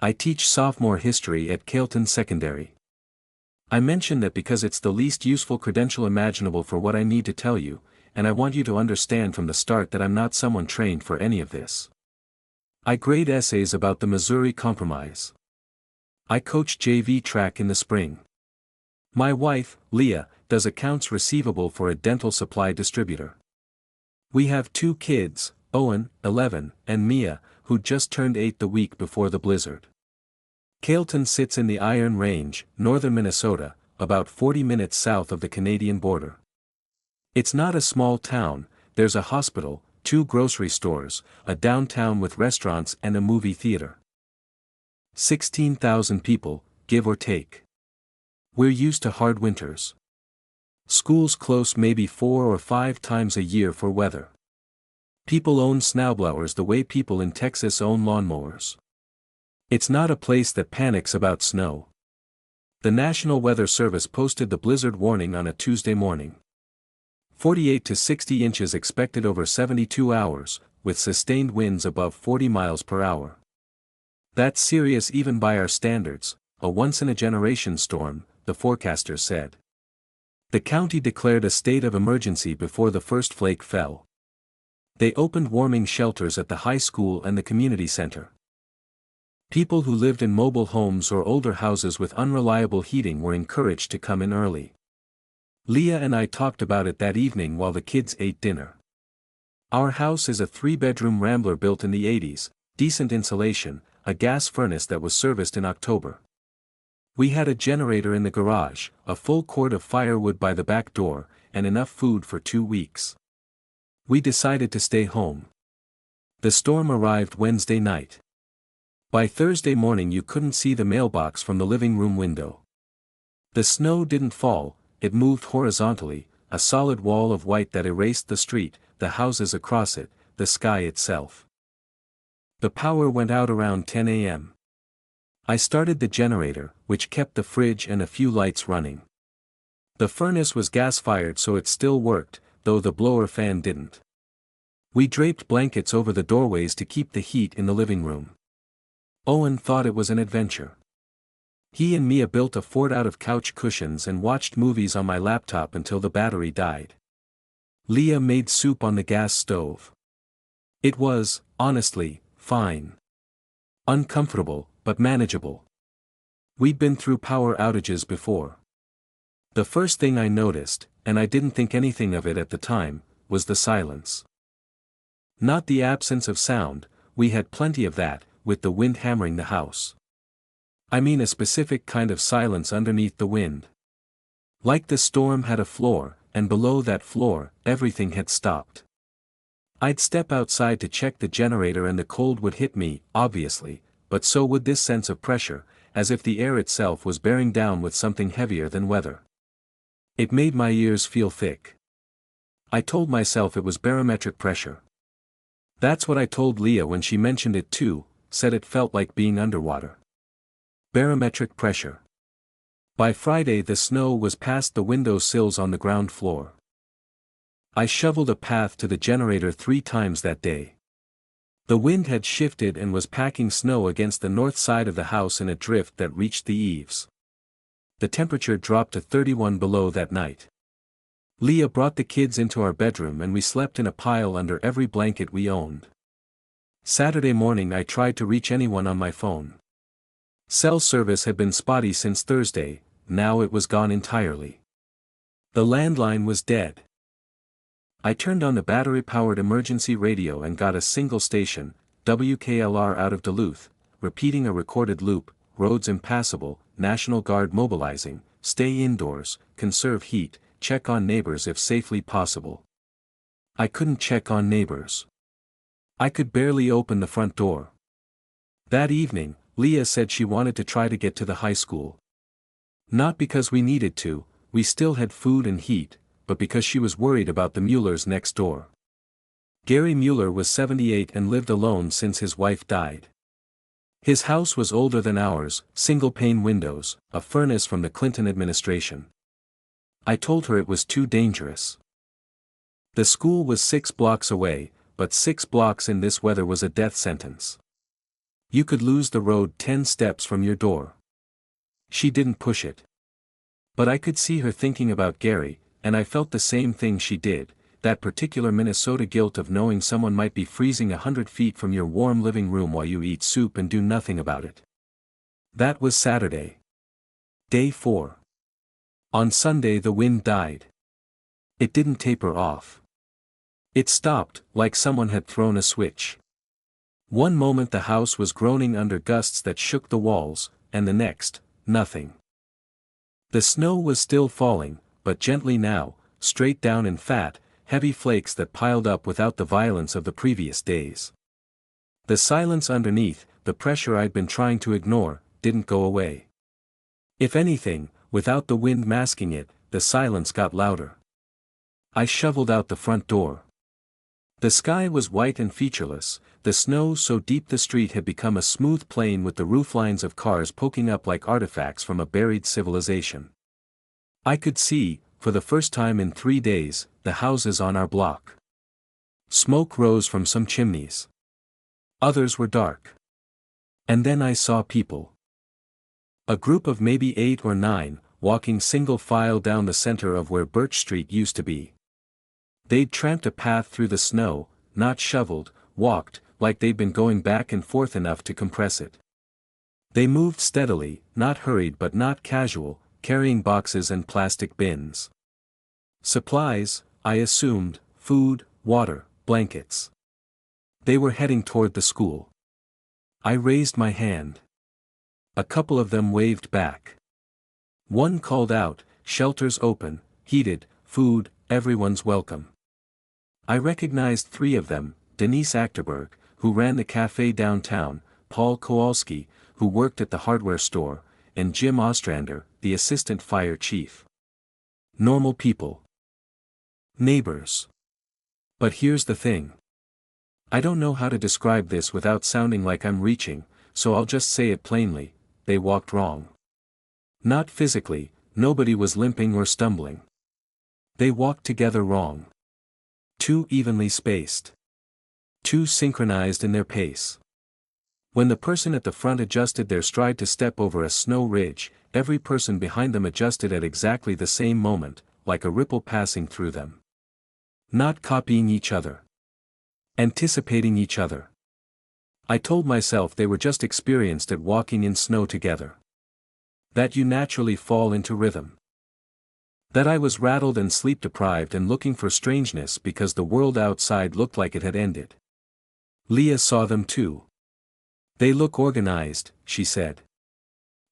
I teach sophomore history at Caleton Secondary. I mention that because it's the least useful credential imaginable for what I need to tell you, and I want you to understand from the start that I'm not someone trained for any of this. I grade essays about the Missouri Compromise. I coach JV track in the spring. My wife, Leah, does accounts receivable for a dental supply distributor. We have 2 kids, Owen, 11, and Mia, who just turned 8 the week before the blizzard. Caleton sits in the Iron Range, northern Minnesota, about 40 minutes south of the Canadian border. It's not a small town. There's a hospital, 2 grocery stores, a downtown with restaurants and a movie theater. 16,000 people, give or take. We're used to hard winters. Schools close maybe 4 or 5 times a year for weather. People own snowblowers the way people in Texas own lawnmowers. It's not a place that panics about snow. The National Weather Service posted the blizzard warning on a Tuesday morning. 48 to 60 inches expected over 72 hours, with sustained winds above 40 miles per hour. That's serious even by our standards, a once-in-a-generation storm, the forecasters said. The county declared a state of emergency before the first flake fell. They opened warming shelters at the high school and the community center. People who lived in mobile homes or older houses with unreliable heating were encouraged to come in early. Leah and I talked about it that evening while the kids ate dinner. Our house is a 3-bedroom rambler built in the 80s, decent insulation, a gas furnace that was serviced in October. We had a generator in the garage, a full cord of firewood by the back door, and enough food for 2 weeks. We decided to stay home. The storm arrived Wednesday night. By Thursday morning you couldn't see the mailbox from the living room window. The snow didn't fall, it moved horizontally, a solid wall of white that erased the street, the houses across it, the sky itself. The power went out around 10 a.m. I started the generator, which kept the fridge and a few lights running. The furnace was gas-fired so it still worked, though the blower fan didn't. We draped blankets over the doorways to keep the heat in the living room. Owen thought it was an adventure. He and Mia built a fort out of couch cushions and watched movies on my laptop until the battery died. Leah made soup on the gas stove. It was, honestly, fine. Uncomfortable, but manageable. We'd been through power outages before. The first thing I noticed, and I didn't think anything of it at the time, was the silence. Not the absence of sound, we had plenty of that, with the wind hammering the house. I mean a specific kind of silence underneath the wind. Like the storm had a floor, and below that floor, everything had stopped. I'd step outside to check the generator and the cold would hit me, obviously, but so would this sense of pressure, as if the air itself was bearing down with something heavier than weather. It made my ears feel thick. I told myself it was barometric pressure. That's what I told Leah when she mentioned it too, said it felt like being underwater. Barometric pressure. By Friday the snow was past the window sills on the ground floor. I shoveled a path to the generator 3 times that day. The wind had shifted and was packing snow against the north side of the house in a drift that reached the eaves. The temperature dropped to 31 below that night. Leah brought the kids into our bedroom and we slept in a pile under every blanket we owned. Saturday morning I tried to reach anyone on my phone. Cell service had been spotty since Thursday, now it was gone entirely. The landline was dead. I turned on the battery-powered emergency radio and got a single station, WKLR out of Duluth, repeating a recorded loop: roads impassable, National Guard mobilizing, stay indoors, conserve heat, check on neighbors if safely possible. I couldn't check on neighbors. I could barely open the front door. That evening, Leah said she wanted to try to get to the high school. Not because we needed to, we still had food and heat, but because she was worried about the Muellers next door. Gary Mueller was 78 and lived alone since his wife died. His house was older than ours, single-pane windows, a furnace from the Clinton administration. I told her it was too dangerous. The school was 6 blocks away, but 6 blocks in this weather was a death sentence. You could lose the road 10 steps from your door. She didn't push it. But I could see her thinking about Gary, and I felt the same thing she did, that particular Minnesota guilt of knowing someone might be freezing 100 feet from your warm living room while you eat soup and do nothing about it. That was Saturday. Day 4. On Sunday the wind died. It didn't taper off. It stopped, like someone had thrown a switch. One moment the house was groaning under gusts that shook the walls, and the next, nothing. The snow was still falling, but gently now, straight down in fat, heavy flakes that piled up without the violence of the previous days. The silence underneath, the pressure I'd been trying to ignore, didn't go away. If anything, without the wind masking it, the silence got louder. I shoveled out the front door. The sky was white and featureless, the snow so deep the street had become a smooth plain with the rooflines of cars poking up like artifacts from a buried civilization. I could see, for the first time in 3 days, the houses on our block. Smoke rose from some chimneys. Others were dark. And then I saw people. A group of maybe 8 or 9, walking single file down the center of where Birch Street used to be. They'd tramped a path through the snow, not shoveled, walked, like they'd been going back and forth enough to compress it. They moved steadily, not hurried but not casual, carrying boxes and plastic bins. Supplies, I assumed, food, water, blankets. They were heading toward the school. I raised my hand. A couple of them waved back. One called out, "Shelters open, heated, food, everyone's welcome." I recognized 3 of them, Denise Achterberg, who ran the cafe downtown, Paul Kowalski, who worked at the hardware store, and Jim Ostrander, the assistant fire chief. Normal people. Neighbors. But here's the thing. I don't know how to describe this without sounding like I'm reaching, so I'll just say it plainly, they walked wrong. Not physically, nobody was limping or stumbling. They walked together wrong. Too evenly spaced. Too synchronized in their pace. When the person at the front adjusted their stride to step over a snow ridge, every person behind them adjusted at exactly the same moment, like a ripple passing through them. Not copying each other. Anticipating each other. I told myself they were just experienced at walking in snow together. That you naturally fall into rhythm. That I was rattled and sleep-deprived and looking for strangeness because the world outside looked like it had ended. Leah saw them too. "They look organized," she said.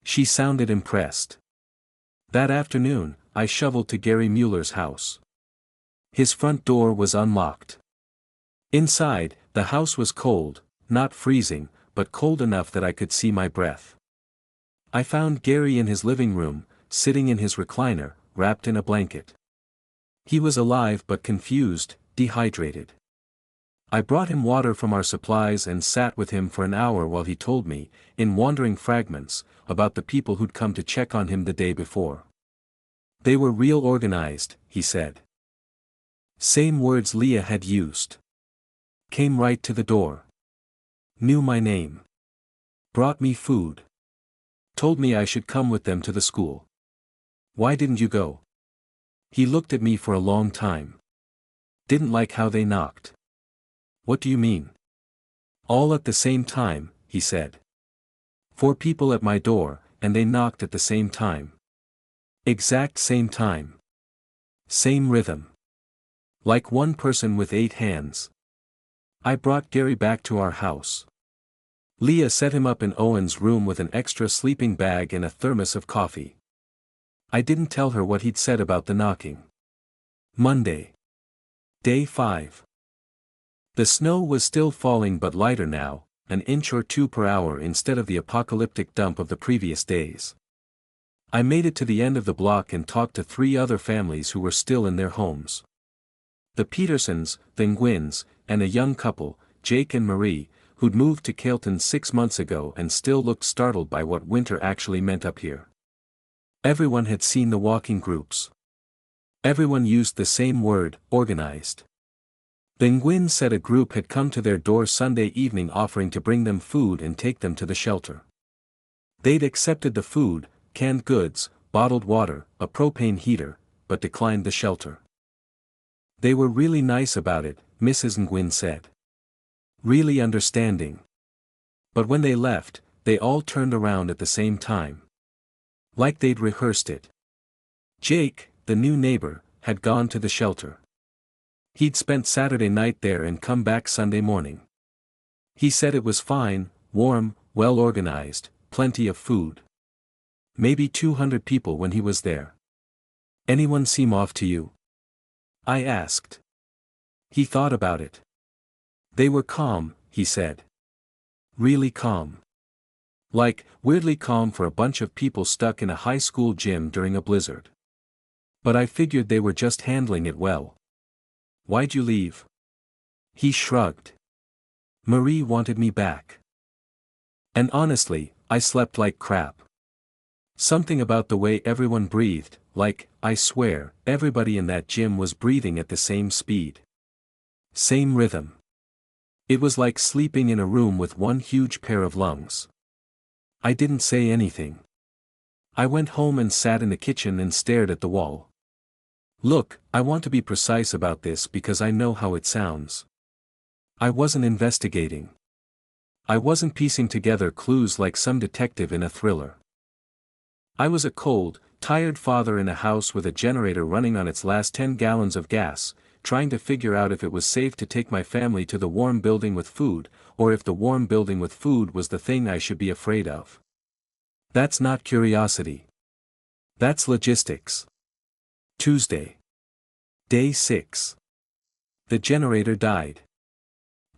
She sounded impressed. That afternoon, I shoveled to Gary Mueller's house. His front door was unlocked. Inside, the house was cold, not freezing, but cold enough that I could see my breath. I found Gary in his living room, sitting in his recliner, wrapped in a blanket. He was alive but confused, dehydrated. I brought him water from our supplies and sat with him for an hour while he told me, in wandering fragments, about the people who'd come to check on him the day before. They were real organized, he said. Same words Leah had used. Came right to the door. Knew my name. Brought me food. Told me I should come with them to the school. "Why didn't you go?" He looked at me for a long time. Didn't like how they knocked. "What do you mean?" "All at the same time," he said. 4 people at my door, and they knocked at the same time. Exact same time. Same rhythm. Like one person with 8 hands. I brought Gary back to our house. Leah set him up in Owen's room with an extra sleeping bag and a thermos of coffee. I didn't tell her what he'd said about the knocking. Monday. Day 5. The snow was still falling but lighter now, an inch or 2 per hour instead of the apocalyptic dump of the previous days. I made it to the end of the block and talked to 3 other families who were still in their homes. The Petersons, the Nguyen's, and a young couple, Jake and Marie, who'd moved to Cailton 6 months ago and still looked startled by what winter actually meant up here. Everyone had seen the walking groups. Everyone used the same word, organized. The Nguyen said a group had come to their door Sunday evening offering to bring them food and take them to the shelter. They'd accepted the food, canned goods, bottled water, a propane heater, but declined the shelter. They were really nice about it, Mrs. Nguyen said. Really understanding. But when they left, they all turned around at the same time. Like they'd rehearsed it. Jake, the new neighbor, had gone to the shelter. He'd spent Saturday night there and come back Sunday morning. He said it was fine, warm, well organized, plenty of food. Maybe 200 people when he was there. Anyone seem off to you? I asked. He thought about it. They were calm, he said. Really calm. Like, weirdly calm for a bunch of people stuck in a high school gym during a blizzard. But I figured they were just handling it well. Why'd you leave? He shrugged. Marie wanted me back. And honestly, I slept like crap. Something about the way everyone breathed, like, I swear, everybody in that gym was breathing at the same speed. Same rhythm. It was like sleeping in a room with one huge pair of lungs. I didn't say anything. I went home and sat in the kitchen and stared at the wall. Look, I want to be precise about this because I know how it sounds. I wasn't investigating. I wasn't piecing together clues like some detective in a thriller. I was a cold, tired father in a house with a generator running on its last 10 gallons of gas, trying to figure out if it was safe to take my family to the warm building with food, or if the warm building with food was the thing I should be afraid of. That's not curiosity. That's logistics. Tuesday. Day 6. The generator died.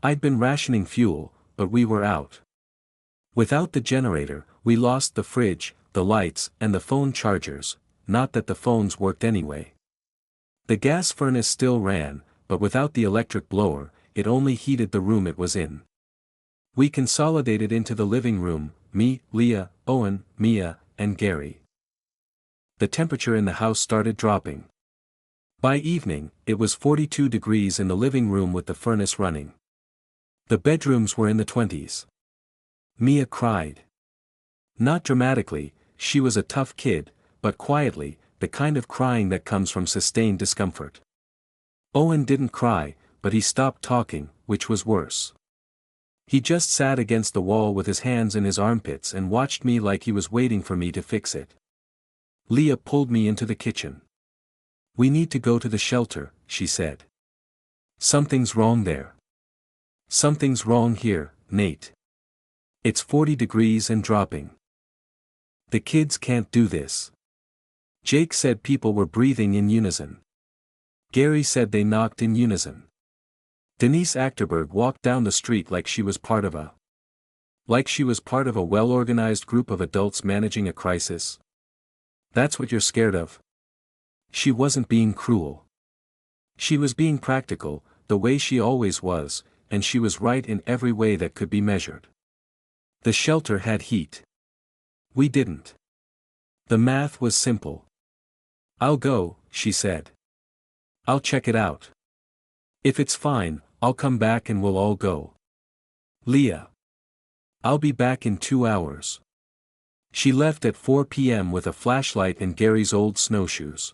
I'd been rationing fuel, but we were out. Without the generator, we lost the fridge, the lights, and the phone chargers, not that the phones worked anyway. The gas furnace still ran, but without the electric blower, it only heated the room it was in. We consolidated into the living room, me, Leah, Owen, Mia, and Gary. The temperature in the house started dropping. By evening, it was 42 degrees in the living room with the furnace running. The bedrooms were in the 20s. Mia cried. Not dramatically, she was a tough kid, but quietly, the kind of crying that comes from sustained discomfort. Owen didn't cry, but he stopped talking, which was worse. He just sat against the wall with his hands in his armpits and watched me like he was waiting for me to fix it. Leah pulled me into the kitchen. We need to go to the shelter, she said. Something's wrong there. Something's wrong here, Nate. It's 40 degrees and dropping. The kids can't do this. Jake said people were breathing in unison. Gary said they knocked in unison. Denise Achterberg walked down the street like she was part of a well-organized group of adults managing a crisis. That's what you're scared of? She wasn't being cruel. She was being practical, the way she always was, and she was right in every way that could be measured. The shelter had heat. We didn't. The math was simple. I'll go, she said. I'll check it out. If it's fine, I'll come back and we'll all go. Leah. I'll be back in 2 hours. She left at 4 p.m. with a flashlight and Gary's old snowshoes.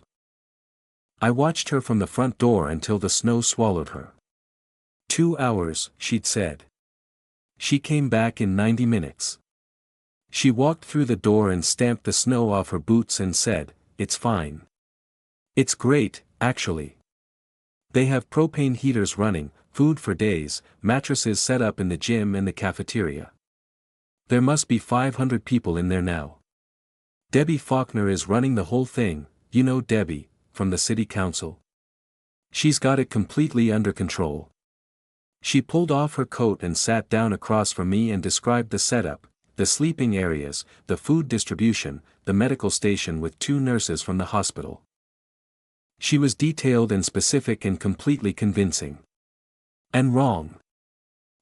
I watched her from the front door until the snow swallowed her. 2 hours, she'd said. She came back in 90 minutes. She walked through the door and stamped the snow off her boots and said, "It's fine. It's great, actually. They have propane heaters running, food for days, mattresses set up in the gym and the cafeteria. There must be 500 people in there now. Debbie Faulkner is running the whole thing, you know Debbie, from the city council. She's got it completely under control." She pulled off her coat and sat down across from me and described the setup, the sleeping areas, the food distribution, the medical station with 2 nurses from the hospital. She was detailed and specific and completely convincing. And wrong.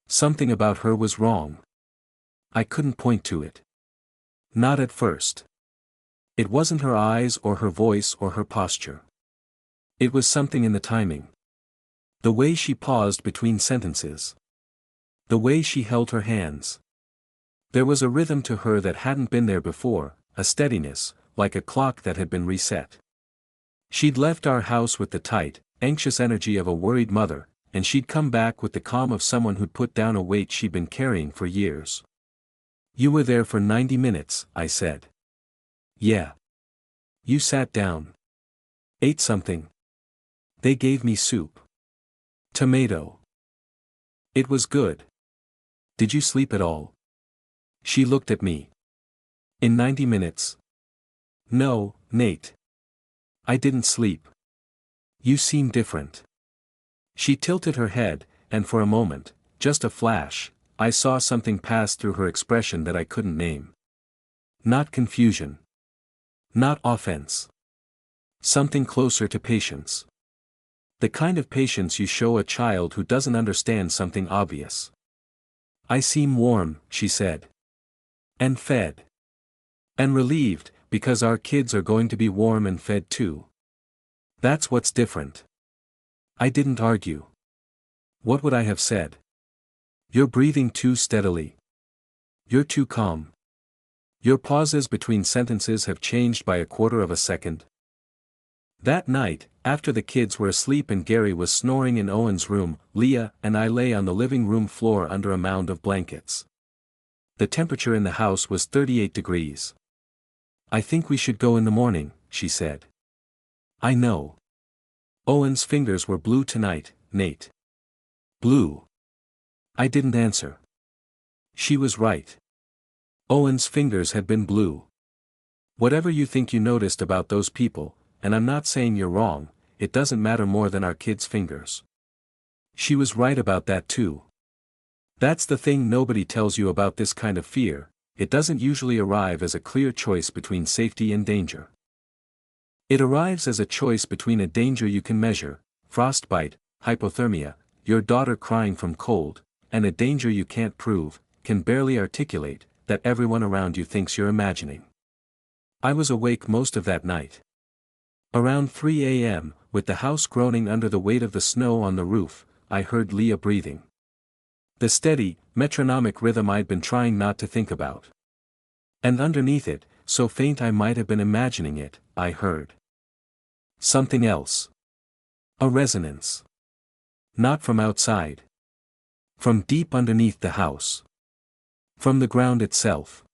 Something about her was wrong. I couldn't point to it. Not at first. It wasn't her eyes or her voice or her posture. It was something in the timing. The way she paused between sentences. The way she held her hands. There was a rhythm to her that hadn't been there before, a steadiness, like a clock that had been reset. She'd left our house with the tight, anxious energy of a worried mother, and she'd come back with the calm of someone who'd put down a weight she'd been carrying for years. "You were there for 90 minutes, I said. "Yeah." "You sat down. Ate something." "They gave me soup. Tomato. It was good." "Did you sleep at all?" She looked at me. "In 90 minutes? No, Nate. I didn't sleep. You seem different." She tilted her head, and for a moment, just a flash, I saw something pass through her expression that I couldn't name. Not confusion. Not offense. Something closer to patience. The kind of patience you show a child who doesn't understand something obvious. "I seem warm," she said. "And fed. And relieved, because our kids are going to be warm and fed too. That's what's different." I didn't argue. What would I have said? "You're breathing too steadily. You're too calm. Your pauses between sentences have changed by a quarter of a second." That night, after the kids were asleep and Gary was snoring in Owen's room, Leah and I lay on the living room floor under a mound of blankets. The temperature in the house was 38 degrees. "I think we should go in the morning," she said. "I know. Owen's fingers were blue tonight, Nate." "Blue?" I didn't answer. She was right. Owen's fingers had been blue. Whatever you think you noticed about those people, and I'm not saying you're wrong, it doesn't matter more than our kids' fingers. She was right about that too. That's the thing nobody tells you about this kind of fear, it doesn't usually arrive as a clear choice between safety and danger. It arrives as a choice between a danger you can measure, frostbite, hypothermia, your daughter crying from cold, and a danger you can't prove, can barely articulate, that everyone around you thinks you're imagining. I was awake most of that night. Around 3 a.m., with the house groaning under the weight of the snow on the roof, I heard Leah breathing. The steady, metronomic rhythm I'd been trying not to think about. And underneath it, so faint I might have been imagining it, I heard something else. A resonance. Not from outside. From deep underneath the house. From the ground itself.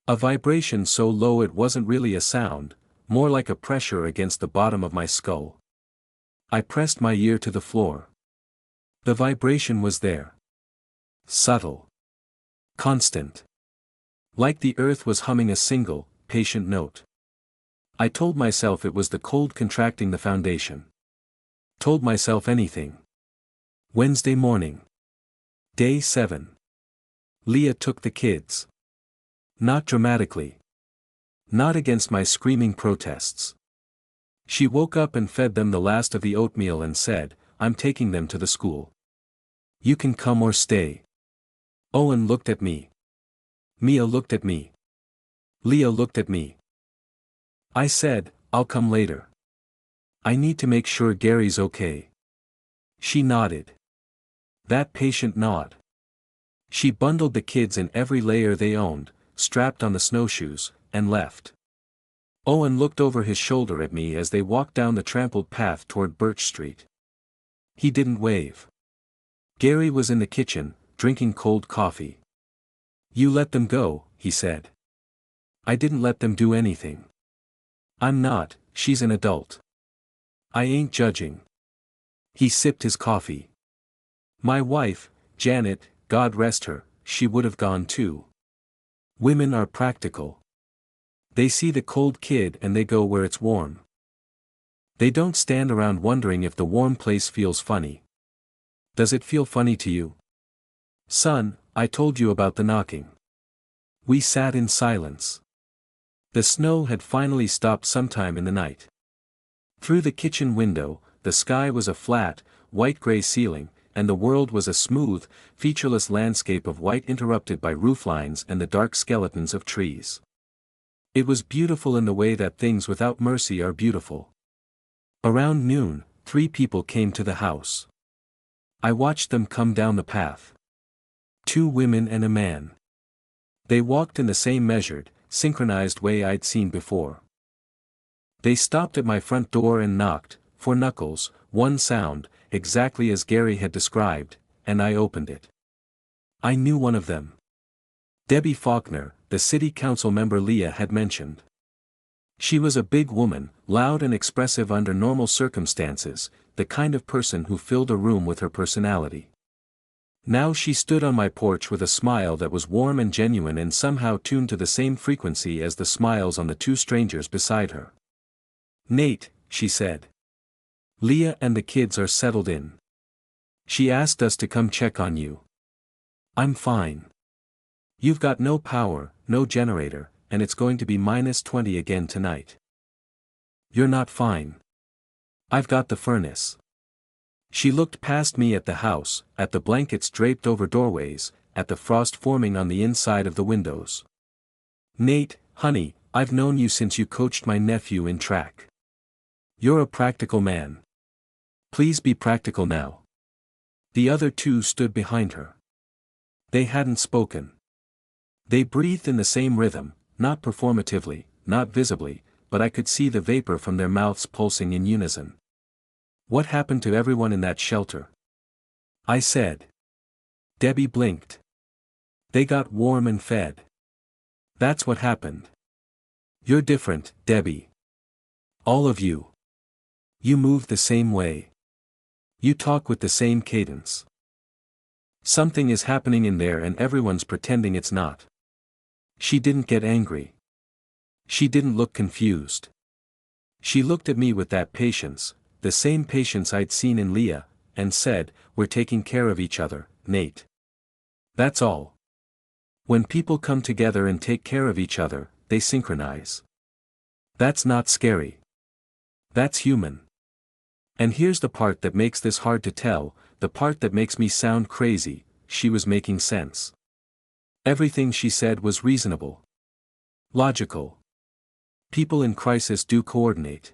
A vibration so low it wasn't really a sound, more like a pressure against the bottom of my skull. I pressed my ear to the floor. The vibration was there. Subtle. Constant. Like the earth was humming a single, patient note. I told myself it was the cold contracting the foundation. Told myself anything. Wednesday morning. Day 7. Leah took the kids. Not dramatically. Not against my screaming protests. She woke up and fed them the last of the oatmeal and said, "I'm taking them to the school. You can come or stay." Owen looked at me. Mia looked at me. Leah looked at me. I said, "I'll come later. I need to make sure Gary's okay." She nodded. That patient nod. She bundled the kids in every layer they owned, strapped on the snowshoes, and left. Owen looked over his shoulder at me as they walked down the trampled path toward Birch Street. He didn't wave. Gary was in the kitchen, drinking cold coffee. "You let them go," he said. "I didn't let them do anything. I'm not, she's an adult. I ain't judging." He sipped his coffee. "My wife, Janet, God rest her, she would have gone too. Women are practical. They see the cold kid and they go where it's warm. They don't stand around wondering if the warm place feels funny. Does it feel funny to you? Son, I told you about the knocking." We sat in silence. The snow had finally stopped sometime in the night. Through the kitchen window, the sky was a flat, white-gray ceiling, and the world was a smooth, featureless landscape of white interrupted by rooflines and the dark skeletons of trees. It was beautiful in the way that things without mercy are beautiful. Around noon, 3 people came to the house. I watched them come down the path. 2 women and a man. They walked in the same measured, synchronized way I'd seen before. They stopped at my front door and knocked, 4 knuckles, 1 sound, exactly as Gary had described, and I opened it. I knew one of them. Debbie Faulkner, the city council member Leah had mentioned. She was a big woman, loud and expressive under normal circumstances, the kind of person who filled a room with her personality. Now she stood on my porch with a smile that was warm and genuine and somehow tuned to the same frequency as the smiles on the 2 strangers beside her. "Nate," she said. "Leah and the kids are settled in. She asked us to come check on you." "I'm fine. You've got no power, no generator, and it's going to be -20 again tonight." "You're not fine. I've got the furnace." She looked past me at the house, at the blankets draped over doorways, at the frost forming on the inside of the windows. "Nate, honey, I've known you since you coached my nephew in track. You're a practical man. Please be practical now." The other 2 stood behind her. They hadn't spoken. They breathed in the same rhythm, not performatively, not visibly, but I could see the vapor from their mouths pulsing in unison. "What happened to everyone in that shelter?" I said. Debbie blinked. "They got warm and fed. That's what happened. You're different, Debbie. All of you. You move the same way. You talk with the same cadence. Something is happening in there and everyone's pretending it's not." She didn't get angry. She didn't look confused. She looked at me with that patience, the same patience I'd seen in Leah, and said, "We're taking care of each other, Nate. That's all. When people come together and take care of each other, they synchronize. That's not scary. That's human. And here's the part that makes this hard to tell, the part that makes me sound crazy," she was making sense. Everything she said was reasonable. Logical. People in crisis do coordinate.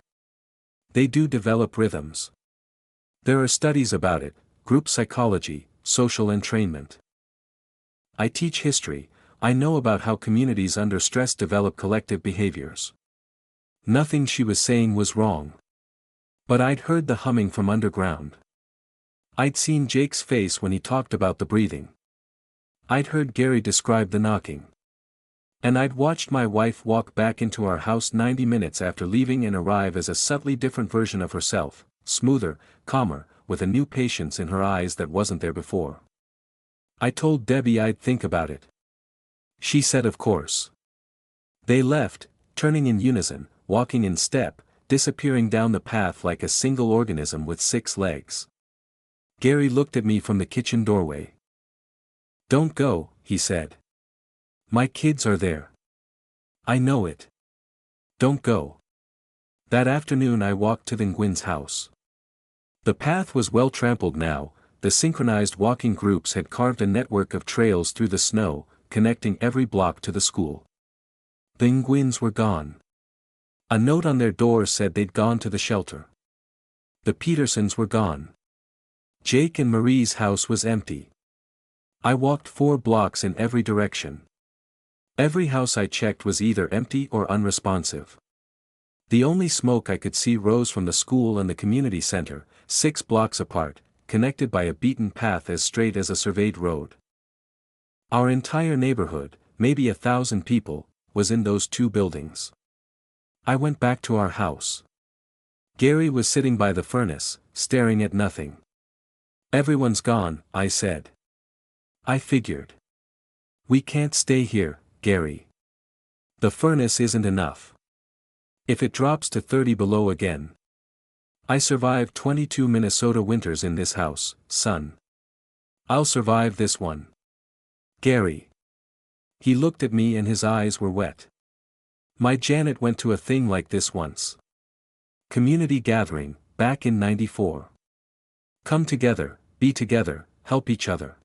They do develop rhythms. There are studies about it, group psychology, social entrainment. I teach history, I know about how communities under stress develop collective behaviors. Nothing she was saying was wrong. But I'd heard the humming from underground. I'd seen Jake's face when he talked about the breathing. I'd heard Gary describe the knocking. And I'd watched my wife walk back into our house 90 minutes after leaving and arrive as a subtly different version of herself, smoother, calmer, with a new patience in her eyes that wasn't there before. I told Debbie I'd think about it. She said of course. They left, turning in unison, walking in step, disappearing down the path like a single organism with 6 legs. Gary looked at me from the kitchen doorway. "Don't go," he said. "My kids are there. I know it. Don't go." That afternoon I walked to the Nguyen's house. The path was well trampled now, the synchronized walking groups had carved a network of trails through the snow, connecting every block to the school. The Nguyens were gone. A note on their door said they'd gone to the shelter. The Petersons were gone. Jake and Marie's house was empty. I walked 4 blocks in every direction. Every house I checked was either empty or unresponsive. The only smoke I could see rose from the school and the community center, 6 blocks apart, connected by a beaten path as straight as a surveyed road. Our entire neighborhood, maybe 1,000 people, was in those 2 buildings. I went back to our house. Gary was sitting by the furnace, staring at nothing. "Everyone's gone," I said. "I figured. We can't stay here, Gary. The furnace isn't enough. If it drops to 30 below again. I survived 22 Minnesota winters in this house, son. I'll survive this one. Gary." He looked at me and his eyes were wet. "My Janet went to a thing like this once. Community gathering, back in '94. Come together, be together, help each other.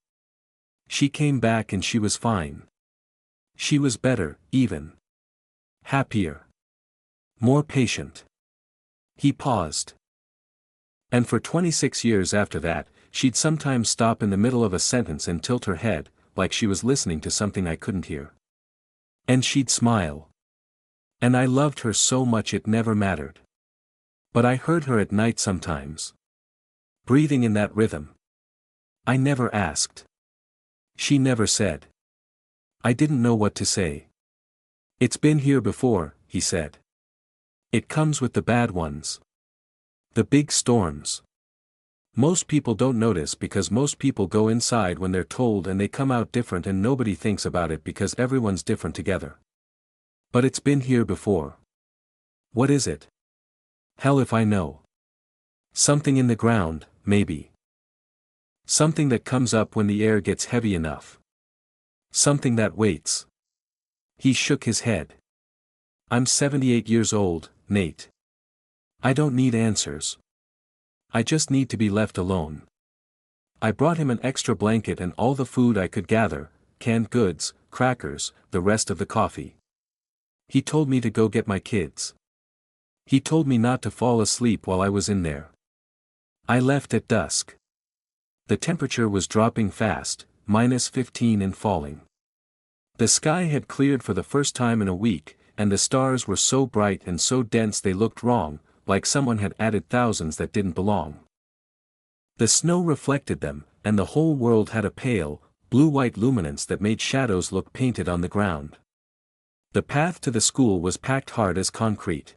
She came back and she was fine. She was better, even. Happier. More patient." He paused. "And for 26 years after that, she'd sometimes stop in the middle of a sentence and tilt her head, like she was listening to something I couldn't hear. And she'd smile. And I loved her so much it never mattered. But I heard her at night sometimes. Breathing in that rhythm. I never asked. She never said. I didn't know what to say. It's been here before, he said. It comes with the bad ones. The big storms. Most people don't notice because most people go inside when they're told and they come out different and nobody thinks about it because everyone's different together. But it's been here before. What is it? Hell if I know. Something in the ground, maybe. Something that comes up when the air gets heavy enough. Something that waits. He shook his head. I'm 78 years old, Nate. I don't need answers. I just need to be left alone. I brought him an extra blanket and all the food I could gather, canned goods, crackers, the rest of the coffee. He told me to go get my kids. He told me not to fall asleep while I was in there. I left at dusk. The temperature was dropping fast, -15 and falling. The sky had cleared for the first time in a week, and the stars were so bright and so dense they looked wrong, like someone had added thousands that didn't belong. The snow reflected them, and the whole world had a pale, blue-white luminance that made shadows look painted on the ground. The path to the school was packed hard as concrete.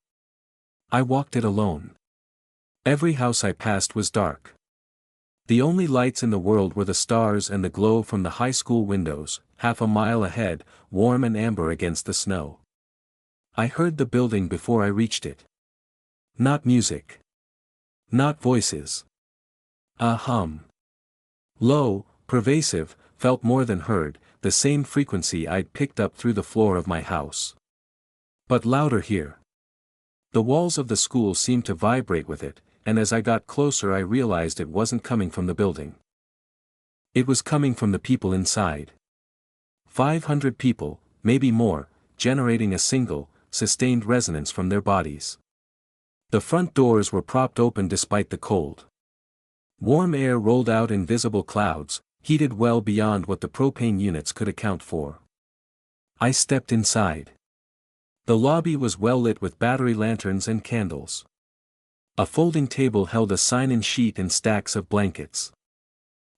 I walked it alone. Every house I passed was dark. The only lights in the world were the stars and the glow from the high school windows, half a mile ahead, warm and amber against the snow. I heard the building before I reached it. Not music. Not voices. A hum. Low, pervasive, felt more than heard, the same frequency I'd picked up through the floor of my house. But louder here. The walls of the school seemed to vibrate with it, and as I got closer I realized it wasn't coming from the building. It was coming from the people inside. 500 people, maybe more, generating a single, sustained resonance from their bodies. The front doors were propped open despite the cold. Warm air rolled out in visible clouds, heated well beyond what the propane units could account for. I stepped inside. The lobby was well lit with battery lanterns and candles. A folding table held a sign-in sheet and stacks of blankets.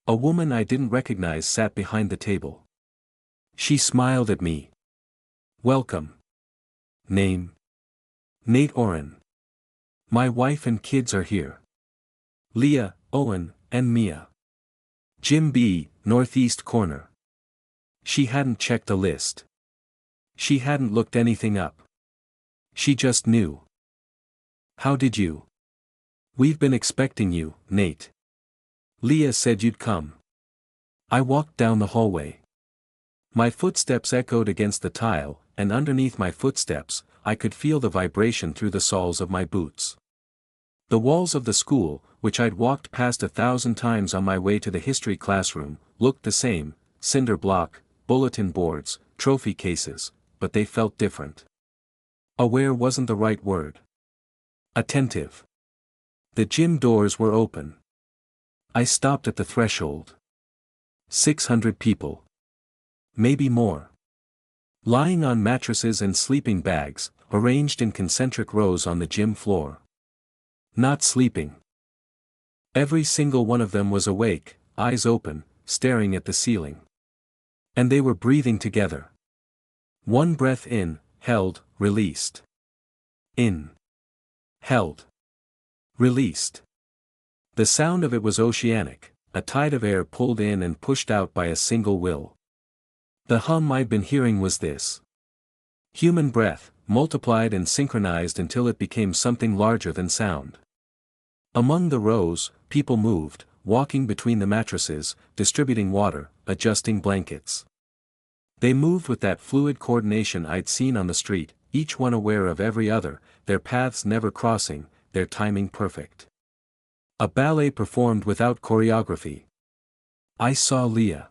A woman I didn't recognize sat behind the table. She smiled at me. Welcome. Name? Nate Oren. My wife and kids are here. Leah, Owen, and Mia. Jim B., northeast corner. She hadn't checked the list. She hadn't looked anything up. She just knew. How did you? We've been expecting you, Nate. Leah said you'd come. I walked down the hallway. My footsteps echoed against the tile, and underneath my footsteps, I could feel the vibration through the soles of my boots. The walls of the school, which I'd walked past 1,000 times on my way to the history classroom, looked the same, cinder block, bulletin boards, trophy cases, but they felt different. Aware wasn't the right word. Attentive. The gym doors were open. I stopped at the threshold. 600 people. Maybe more. Lying on mattresses and sleeping bags, arranged in concentric rows on the gym floor. Not sleeping. Every single one of them was awake, eyes open, staring at the ceiling. And they were breathing together. One breath in, held, released. In. Held. Released. The sound of it was oceanic, a tide of air pulled in and pushed out by a single will. The hum I'd been hearing was this. Human breath, multiplied and synchronized until it became something larger than sound. Among the rows, people moved, walking between the mattresses, distributing water, adjusting blankets. They moved with that fluid coordination I'd seen on the street, each one aware of every other, their paths never crossing, their timing perfect. A ballet performed without choreography. I saw Leah.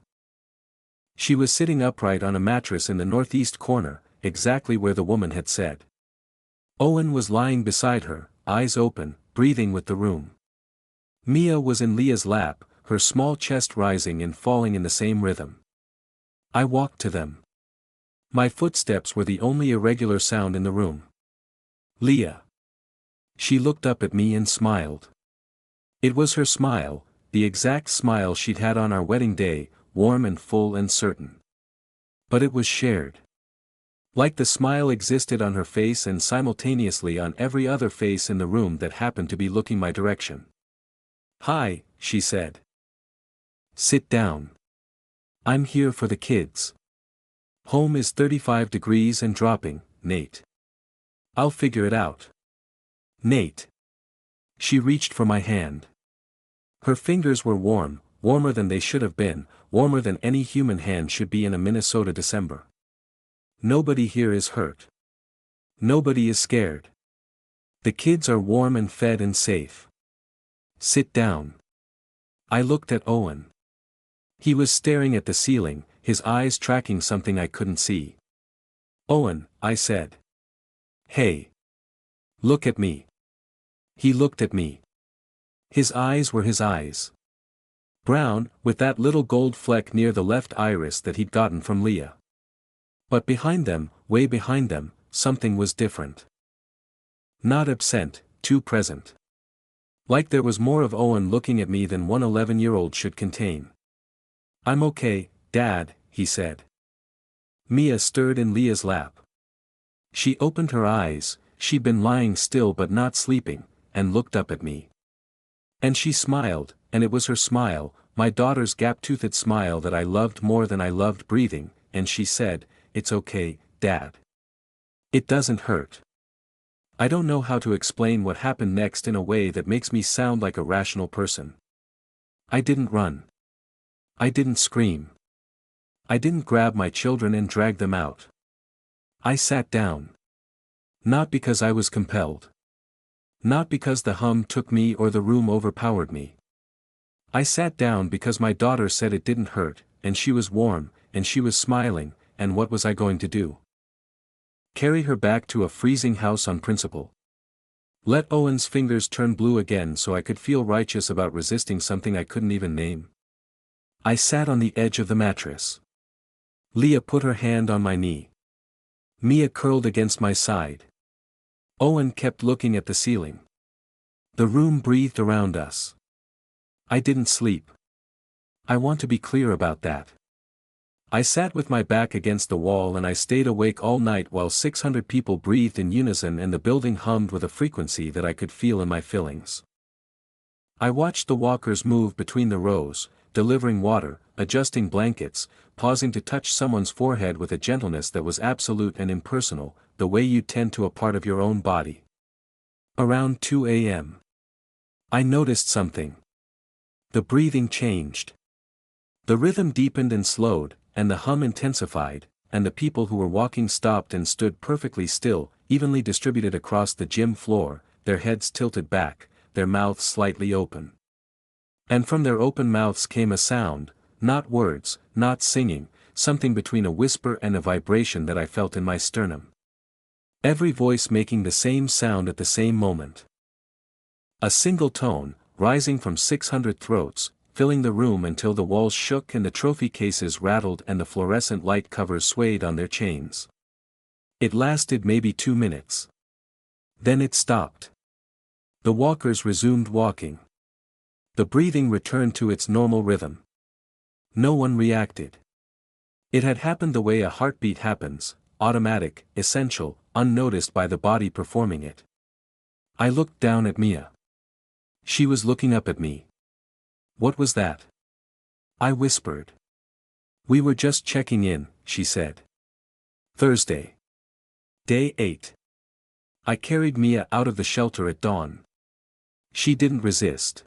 She was sitting upright on a mattress in the northeast corner, exactly where the woman had said. Owen was lying beside her, eyes open, breathing with the room. Mia was in Leah's lap, her small chest rising and falling in the same rhythm. I walked to them. My footsteps were the only irregular sound in the room. Leah. She looked up at me and smiled. It was her smile, the exact smile she'd had on our wedding day, warm and full and certain. But it was shared. Like the smile existed on her face and simultaneously on every other face in the room that happened to be looking my direction. "Hi," she said. "Sit down. I'm here for the kids. Home is 35 degrees and dropping, Nate. I'll figure it out. Nate." She reached for my hand. Her fingers were warm, warmer than they should have been, warmer than any human hand should be in a Minnesota December. "Nobody here is hurt. Nobody is scared. The kids are warm and fed and safe. Sit down." I looked at Owen. He was staring at the ceiling, his eyes tracking something I couldn't see. "Owen," I said. "Hey. Look at me." He looked at me. His eyes were his eyes. Brown, with that little gold fleck near the left iris that he'd gotten from Leah. But behind them, way behind them, something was different. Not absent, too present. Like there was more of Owen looking at me than one 11-year-old should contain. "I'm okay, Dad," he said. Mia stirred in Leah's lap. She opened her eyes, she'd been lying still but not sleeping, and looked up at me. And she smiled, and it was her smile, my daughter's gap-toothed smile that I loved more than I loved breathing, and she said, "It's okay, Dad. It doesn't hurt." I don't know how to explain what happened next in a way that makes me sound like a rational person. I didn't run. I didn't scream. I didn't grab my children and drag them out. I sat down. Not because I was compelled. Not because the hum took me or the room overpowered me. I sat down because my daughter said it didn't hurt, and she was warm, and she was smiling, and what was I going to do? Carry her back to a freezing house on principle? Let Owen's fingers turn blue again so I could feel righteous about resisting something I couldn't even name? I sat on the edge of the mattress. Leah put her hand on my knee. Mia curled against my side. Owen kept looking at the ceiling. The room breathed around us. I didn't sleep. I want to be clear about that. I sat with my back against the wall and I stayed awake all night while 600 people breathed in unison and the building hummed with a frequency that I could feel in my fillings. I watched the walkers move between the rows, delivering water, adjusting blankets, pausing to touch someone's forehead with a gentleness that was absolute and impersonal, the way you tend to a part of your own body. Around 2 a.m. I noticed something. The breathing changed. The rhythm deepened and slowed, and the hum intensified, and the people who were walking stopped and stood perfectly still, evenly distributed across the gym floor, their heads tilted back, their mouths slightly open. And from their open mouths came a sound, not words, not singing, something between a whisper and a vibration that I felt in my sternum. Every voice making the same sound at the same moment. A single tone, rising from 600 throats, filling the room until the walls shook and the trophy cases rattled and the fluorescent light covers swayed on their chains. It lasted maybe 2 minutes. Then it stopped. The walkers resumed walking. The breathing returned to its normal rhythm. No one reacted. It had happened the way a heartbeat happens, automatic, essential, unnoticed by the body performing it. I looked down at Mia. She was looking up at me. "What was that?" I whispered. "We were just checking in," she said. Thursday. Day 8. I carried Mia out of the shelter at dawn. She didn't resist.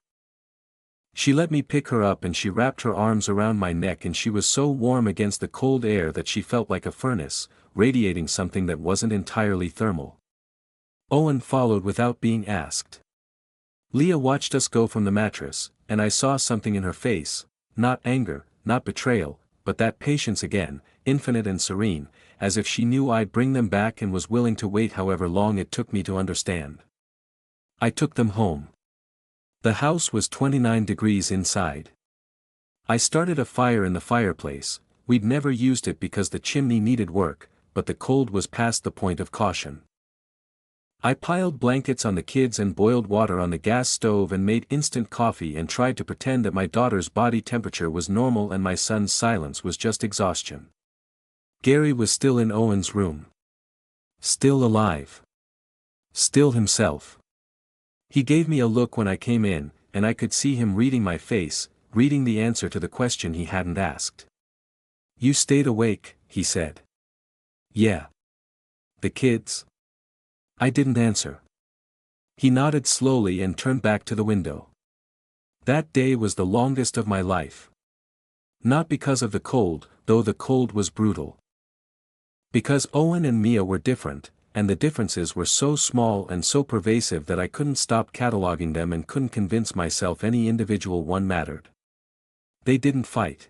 She let me pick her up and she wrapped her arms around my neck and she was so warm against the cold air that she felt like a furnace, radiating something that wasn't entirely thermal. Owen followed without being asked. Leah watched us go from the mattress, and I saw something in her face, not anger, not betrayal, but that patience again, infinite and serene, as if she knew I'd bring them back and was willing to wait however long it took me to understand. I took them home. The house was 29 degrees inside. I started a fire in the fireplace. We'd never used it because the chimney needed work, but the cold was past the point of caution. I piled blankets on the kids and boiled water on the gas stove and made instant coffee and tried to pretend that my daughter's body temperature was normal and my son's silence was just exhaustion. Gary was still in Owen's room. Still alive. Still himself. He gave me a look when I came in, and I could see him reading my face, reading the answer to the question he hadn't asked. "You stayed awake," he said. "Yeah. The kids?" I didn't answer. He nodded slowly and turned back to the window. That day was the longest of my life. Not because of the cold, though the cold was brutal. Because Owen and Mia were different, and the differences were so small and so pervasive that I couldn't stop cataloging them and couldn't convince myself any individual one mattered. They didn't fight.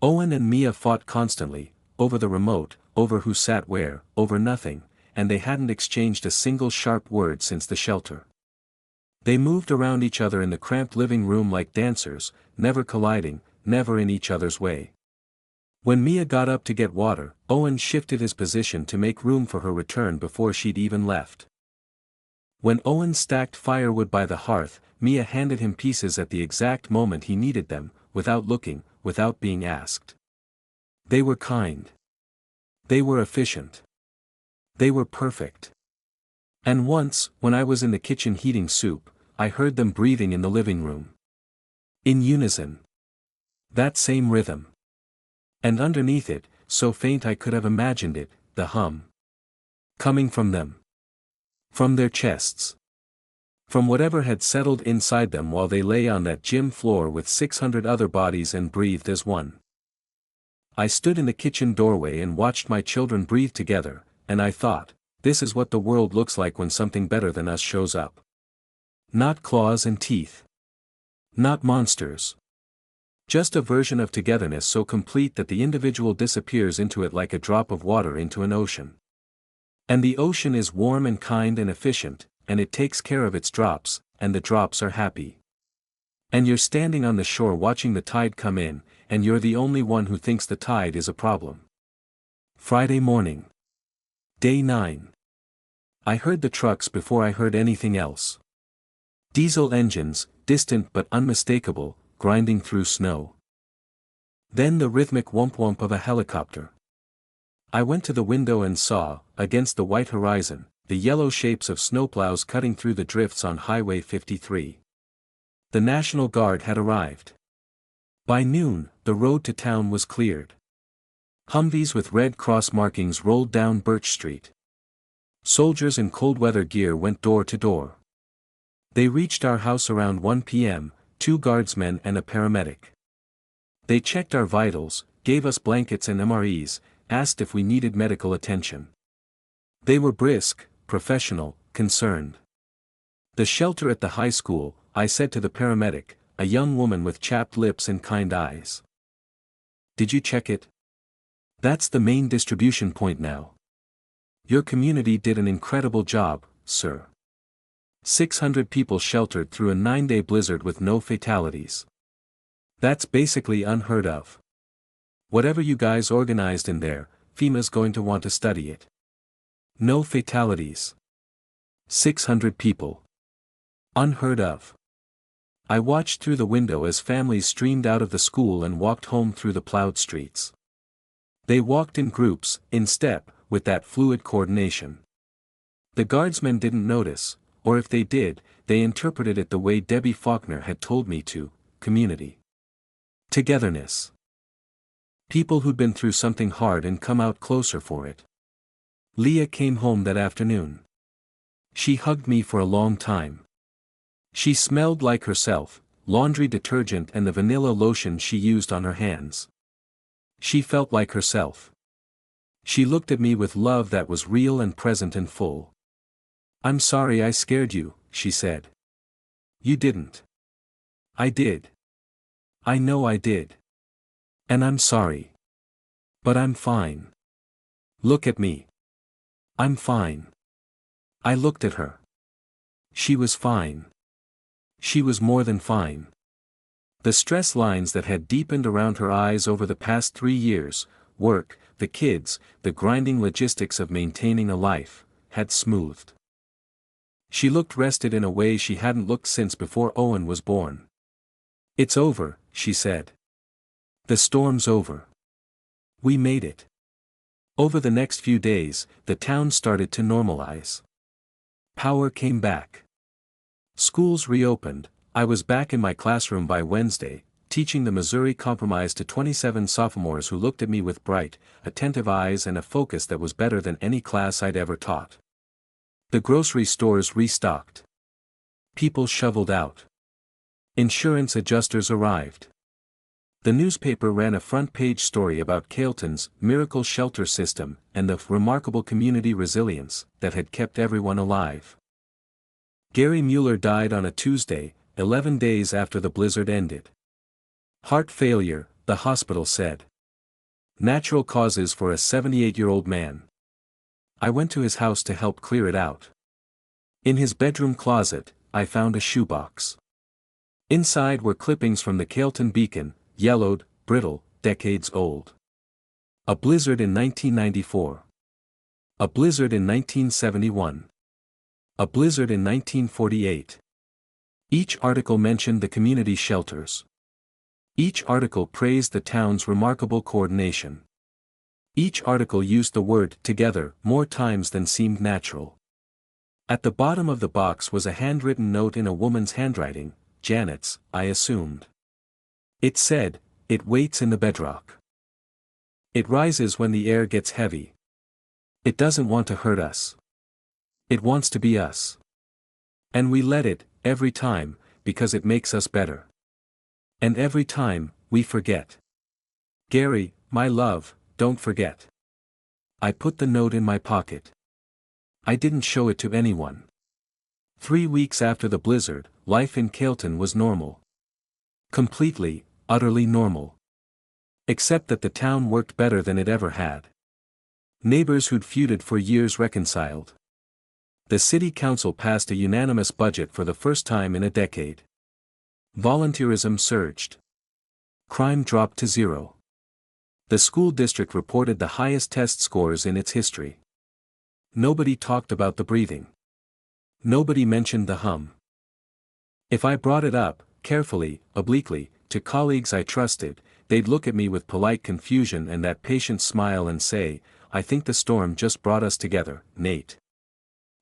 Owen and Mia fought constantly, over the remote, over who sat where, over nothing, and they hadn't exchanged a single sharp word since the shelter. They moved around each other in the cramped living room like dancers, never colliding, never in each other's way. When Mia got up to get water, Owen shifted his position to make room for her return before she'd even left. When Owen stacked firewood by the hearth, Mia handed him pieces at the exact moment he needed them, without looking, without being asked. They were kind. They were efficient. They were perfect. And once, when I was in the kitchen heating soup, I heard them breathing in the living room. In unison. That same rhythm. And underneath it, so faint I could have imagined it, the hum. Coming from them. From their chests. From whatever had settled inside them while they lay on that gym floor with 600 other bodies and breathed as one. I stood in the kitchen doorway and watched my children breathe together, and I thought, this is what the world looks like when something better than us shows up. Not claws and teeth. Not monsters. Just a version of togetherness so complete that the individual disappears into it like a drop of water into an ocean. And the ocean is warm and kind and efficient, and it takes care of its drops, and the drops are happy. And you're standing on the shore watching the tide come in, and you're the only one who thinks the tide is a problem. Friday morning. Day 9. I heard the trucks before I heard anything else. Diesel engines, distant but unmistakable, grinding through snow. Then the rhythmic whomp-whomp of a helicopter. I went to the window and saw, against the white horizon, the yellow shapes of snowplows cutting through the drifts on Highway 53. The National Guard had arrived. By noon, the road to town was cleared. Humvees with Red Cross markings rolled down Birch Street. Soldiers in cold-weather gear went door to door. They reached our house around 1 p.m., 2 guardsmen and a paramedic. They checked our vitals, gave us blankets and MREs, asked if we needed medical attention. They were brisk, professional, concerned. The shelter at the high school, I said to the paramedic, a young woman with chapped lips and kind eyes. Did you check it? That's the main distribution point now. Your community did an incredible job, sir. 600 people sheltered through a 9-day blizzard with no fatalities. That's basically unheard of. Whatever you guys organized in there, FEMA's going to want to study it. No fatalities. 600 people. Unheard of. I watched through the window as families streamed out of the school and walked home through the plowed streets. They walked in groups, in step, with that fluid coordination. The guardsmen didn't notice, or if they did, they interpreted it the way Debbie Faulkner had told me to: community. Togetherness. People who'd been through something hard and come out closer for it. Leah came home that afternoon. She hugged me for a long time. She smelled like herself, laundry detergent and the vanilla lotion she used on her hands. She felt like herself. She looked at me with love that was real and present and full. "I'm sorry I scared you," she said. "You didn't." "I did. I know I did. And I'm sorry. But I'm fine. Look at me. I'm fine." I looked at her. She was fine. She was more than fine. The stress lines that had deepened around her eyes over the past 3 years, work, the kids, the grinding logistics of maintaining a life, had smoothed. She looked rested in a way she hadn't looked since before Owen was born. "It's over," she said. "The storm's over. We made it." Over the next few days, the town started to normalize. Power came back. Schools reopened. I was back in my classroom by Wednesday, teaching the Missouri Compromise to 27 sophomores who looked at me with bright, attentive eyes and a focus that was better than any class I'd ever taught. The grocery stores restocked. People shoveled out. Insurance adjusters arrived. The newspaper ran a front-page story about Carleton's miracle shelter system and the remarkable community resilience that had kept everyone alive. Gary Mueller died on a Tuesday, 11 days after the blizzard ended. Heart failure, the hospital said. Natural causes for a 78-year-old man. I went to his house to help clear it out. In his bedroom closet, I found a shoebox. Inside were clippings from the Carleton Beacon, yellowed, brittle, decades old. A blizzard in 1994. A blizzard in 1971. A blizzard in 1948. Each article mentioned the community shelters. Each article praised the town's remarkable coordination. Each article used the word "together" more times than seemed natural. At the bottom of the box was a handwritten note in a woman's handwriting, Janet's, I assumed. It said, "It waits in the bedrock. It rises when the air gets heavy. It doesn't want to hurt us. It wants to be us. And we let it, every time, because it makes us better. And every time, we forget. Gary, my love, don't forget." I put the note in my pocket. I didn't show it to anyone. 3 weeks after the blizzard, life in Carleton was normal. Completely, utterly normal. Except that the town worked better than it ever had. Neighbors who'd feuded for years reconciled. The city council passed a unanimous budget for the first time in a decade. Volunteerism surged. Crime dropped to 0. The school district reported the highest test scores in its history. Nobody talked about the breathing. Nobody mentioned the hum. If I brought it up, carefully, obliquely, to colleagues I trusted, they'd look at me with polite confusion and that patient smile and say, "I think the storm just brought us together, Nate."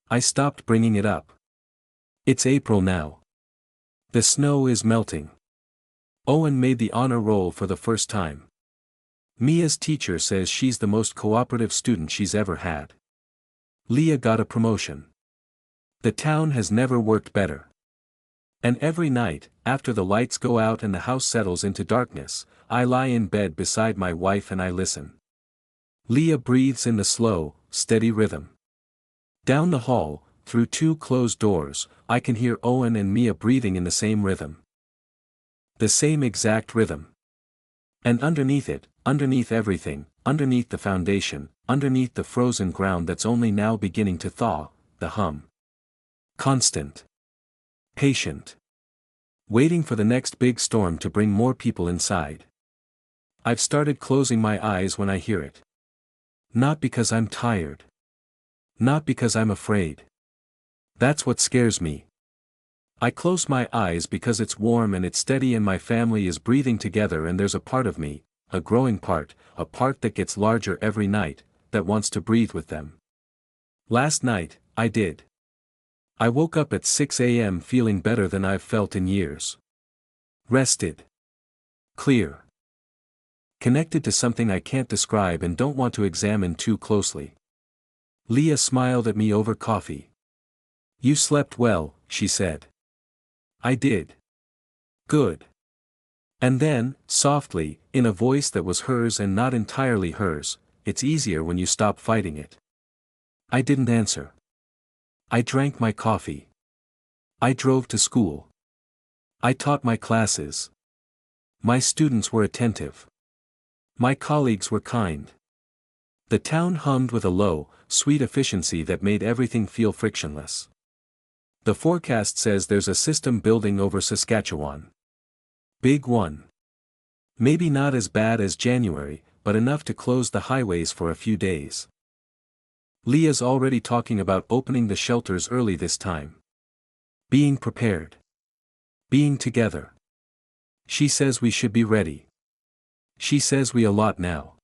I stopped bringing it up. It's April now. The snow is melting. Owen made the honor roll for the first time. Mia's teacher says she's the most cooperative student she's ever had. Leah got a promotion. The town has never worked better. And every night, after the lights go out and the house settles into darkness, I lie in bed beside my wife and I listen. Leah breathes in the slow, steady rhythm. Down the hall, through 2 closed doors, I can hear Owen and Mia breathing in the same rhythm. The same exact rhythm. And underneath it, underneath everything, underneath the foundation, underneath the frozen ground that's only now beginning to thaw, the hum. Constant. Patient. Waiting for the next big storm to bring more people inside. I've started closing my eyes when I hear it. Not because I'm tired. Not because I'm afraid. That's what scares me. I close my eyes because it's warm and it's steady and my family is breathing together and there's a part of me, a growing part, a part that gets larger every night, that wants to breathe with them. Last night, I did. I woke up at 6 a.m. feeling better than I've felt in years. Rested. Clear. Connected to something I can't describe and don't want to examine too closely. Leah smiled at me over coffee. "You slept well," she said. I did. Good. And then, softly, in a voice that was hers and not entirely hers, "It's easier when you stop fighting it." I didn't answer. I drank my coffee. I drove to school. I taught my classes. My students were attentive. My colleagues were kind. The town hummed with a low, sweet efficiency that made everything feel frictionless. The forecast says there's a system building over Saskatchewan. Big one. Maybe not as bad as January, but enough to close the highways for a few days. Leah's already talking about opening the shelters early this time. Being prepared. Being together. She says we should be ready. She says we a lot now.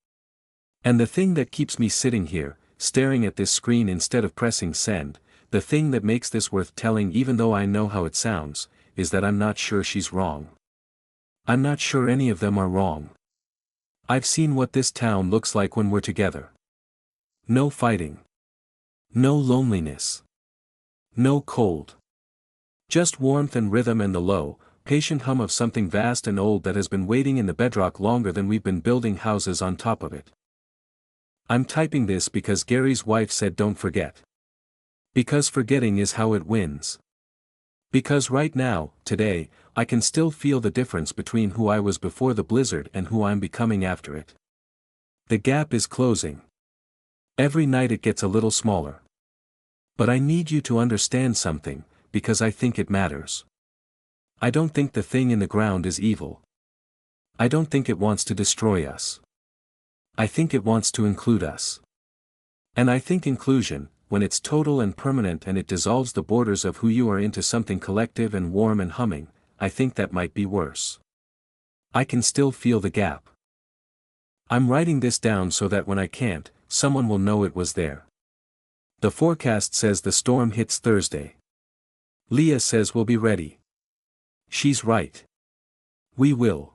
And the thing that keeps me sitting here, staring at this screen instead of pressing send, the thing that makes this worth telling even though I know how it sounds, is that I'm not sure she's wrong. I'm not sure any of them are wrong. I've seen what this town looks like when we're together. No fighting. No loneliness. No cold. Just warmth and rhythm and the low, patient hum of something vast and old that has been waiting in the bedrock longer than we've been building houses on top of it. I'm typing this because Gary's wife said don't forget. Because forgetting is how it wins. Because right now, today, I can still feel the difference between who I was before the blizzard and who I'm becoming after it. The gap is closing. Every night it gets a little smaller. But I need you to understand something, because I think it matters. I don't think the thing in the ground is evil. I don't think it wants to destroy us. I think it wants to include us. And I think inclusion, when it's total and permanent and it dissolves the borders of who you are into something collective and warm and humming, I think that might be worse. I can still feel the gap. I'm writing this down so that when I can't, someone will know it was there. The forecast says the storm hits Thursday. Leah says we'll be ready. She's right. We will.